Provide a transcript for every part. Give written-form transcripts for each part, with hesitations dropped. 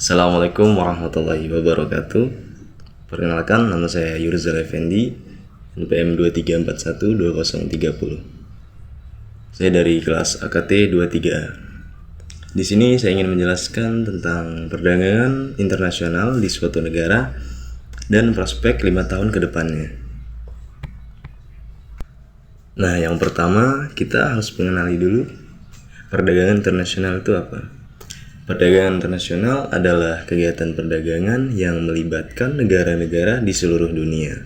Assalamualaikum warahmatullahi wabarakatuh. Perkenalkan, nama saya Yurzal Effendi, NPM 23412030. Saya dari kelas AKT 23A. Di sini saya ingin menjelaskan tentang perdagangan internasional di suatu negara dan prospek 5 tahun ke depannya. Nah, yang pertama kita harus mengenali dulu perdagangan internasional itu apa. Perdagangan internasional adalah kegiatan perdagangan yang melibatkan negara-negara di seluruh dunia.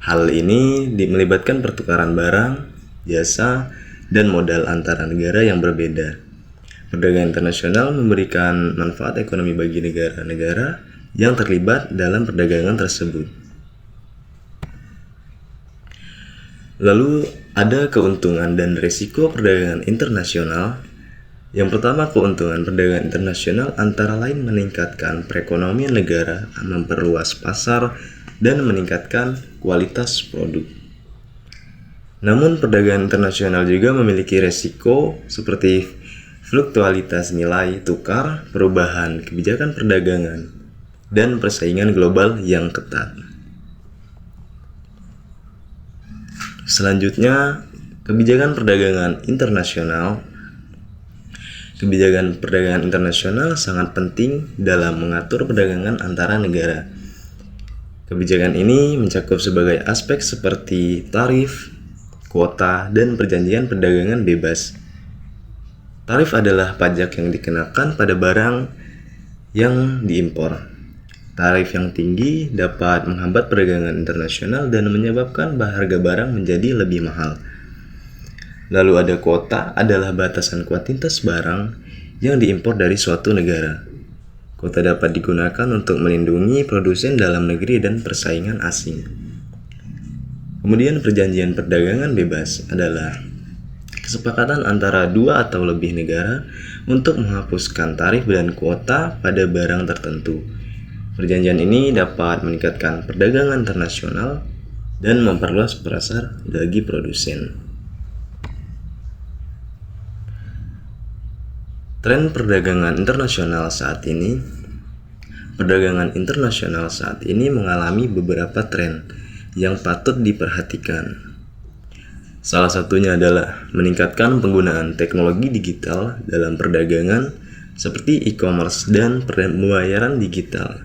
Hal ini melibatkan pertukaran barang, jasa, dan modal antara negara yang berbeda. Perdagangan internasional memberikan manfaat ekonomi bagi negara-negara yang terlibat dalam perdagangan tersebut. Lalu ada keuntungan dan risiko perdagangan internasional. Yang pertama, keuntungan perdagangan internasional antara lain meningkatkan perekonomian negara, memperluas pasar, dan meningkatkan kualitas produk. Namun perdagangan internasional juga memiliki risiko seperti fluktualitas nilai tukar, perubahan kebijakan perdagangan, dan persaingan global yang ketat. Selanjutnya, kebijakan perdagangan internasional. Kebijakan perdagangan internasional sangat penting dalam mengatur perdagangan antara negara. Kebijakan ini mencakup sebagai aspek seperti tarif, kuota, dan perjanjian perdagangan bebas. Tarif adalah pajak yang dikenakan pada barang yang diimpor. Tarif yang tinggi dapat menghambat perdagangan internasional dan menyebabkan harga barang menjadi lebih mahal. Lalu ada kuota, adalah batasan kuantitas barang yang diimpor dari suatu negara. Kuota dapat digunakan untuk melindungi produsen dalam negeri dan persaingan asing. Kemudian perjanjian perdagangan bebas adalah kesepakatan antara dua atau lebih negara untuk menghapuskan tarif dan kuota pada barang tertentu. Perjanjian ini dapat meningkatkan perdagangan internasional dan memperluas pasar bagi produsen. Tren perdagangan internasional saat ini. Perdagangan internasional saat ini mengalami beberapa tren yang patut diperhatikan. Salah satunya adalah meningkatkan penggunaan teknologi digital dalam perdagangan seperti e-commerce dan pembayaran digital.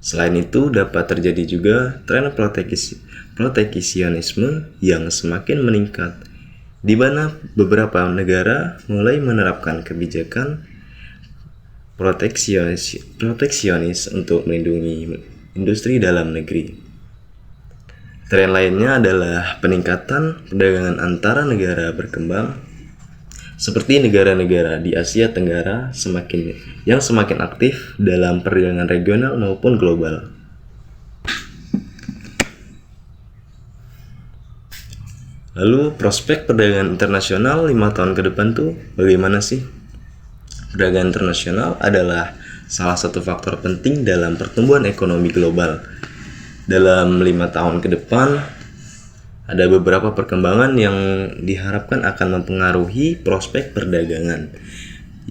Selain itu, dapat terjadi juga tren proteksionisme yang semakin meningkat, di mana beberapa negara mulai menerapkan kebijakan proteksionis untuk melindungi industri dalam negeri. Tren lainnya adalah peningkatan perdagangan antara negara berkembang, seperti negara-negara di Asia Tenggara yang semakin aktif dalam perdagangan regional maupun global. Lalu prospek perdagangan internasional 5 tahun ke depan tuh bagaimana sih? Perdagangan internasional adalah salah satu faktor penting dalam pertumbuhan ekonomi global. Dalam 5 tahun ke depan, ada beberapa perkembangan yang diharapkan akan mempengaruhi prospek perdagangan,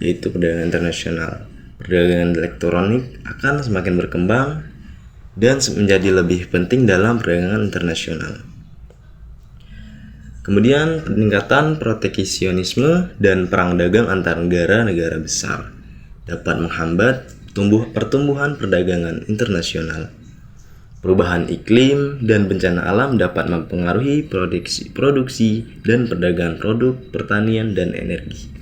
yaitu perdagangan internasional. Perdagangan elektronik akan semakin berkembang dan menjadi lebih penting dalam perdagangan internasional. Kemudian peningkatan proteksionisme dan perang dagang antar negara-negara besar dapat menghambat pertumbuhan perdagangan internasional. Perubahan iklim dan bencana alam dapat mempengaruhi produksi dan perdagangan produk pertanian dan energi.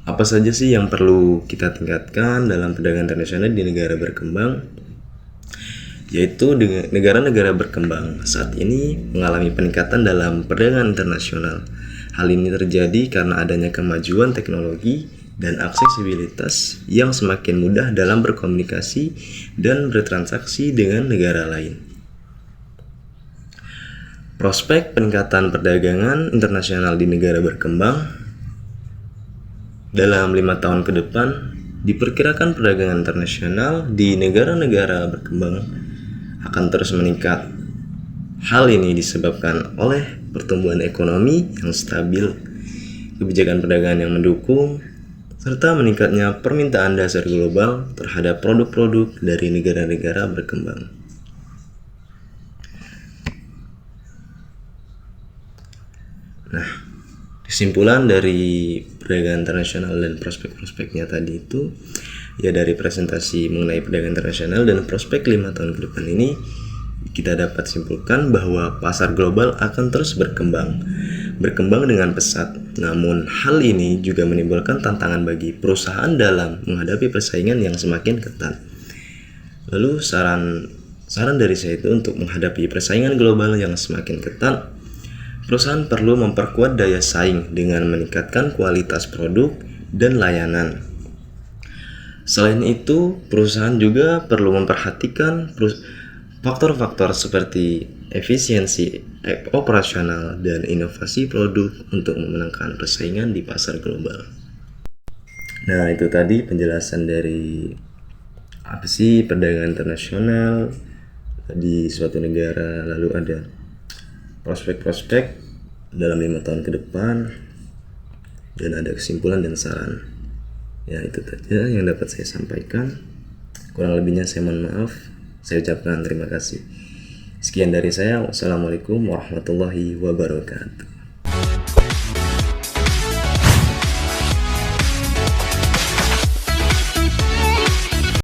Apa saja sih yang perlu kita tingkatkan dalam perdagangan internasional di negara berkembang? Yaitu negara-negara berkembang saat ini mengalami peningkatan dalam perdagangan internasional. Hal ini terjadi karena adanya kemajuan teknologi dan aksesibilitas yang semakin mudah dalam berkomunikasi dan bertransaksi dengan negara lain. Prospek peningkatan perdagangan internasional di negara berkembang. Dalam 5 tahun ke depan, diperkirakan perdagangan internasional di negara-negara berkembang akan terus meningkat. Hal ini disebabkan oleh pertumbuhan ekonomi yang stabil, kebijakan perdagangan yang mendukung, serta meningkatnya permintaan dasar global terhadap produk-produk dari negara-negara berkembang. Nah, kesimpulan dari perdagangan internasional dan prospek-prospeknya tadi itu, ya dari presentasi mengenai perdagangan internasional dan prospek 5 tahun ke depan ini, kita dapat simpulkan bahwa pasar global akan terus berkembang dengan pesat. Namun hal ini juga menimbulkan tantangan bagi perusahaan dalam menghadapi persaingan yang semakin ketat. Lalu saran dari saya itu untuk menghadapi persaingan global yang semakin ketat, perusahaan perlu memperkuat daya saing dengan meningkatkan kualitas produk dan layanan. Selain itu, perusahaan juga perlu memperhatikan faktor-faktor seperti efisiensi operasional dan inovasi produk untuk memenangkan persaingan di pasar global. Nah, itu tadi penjelasan dari apa sih perdagangan internasional di suatu negara, lalu ada prospek-prospek dalam 5 tahun ke depan, dan ada kesimpulan dan saran. Ya, itu saja yang dapat saya sampaikan. Kurang lebihnya saya mohon maaf. Saya ucapkan terima kasih. Sekian dari saya. Wassalamualaikum warahmatullahi wabarakatuh.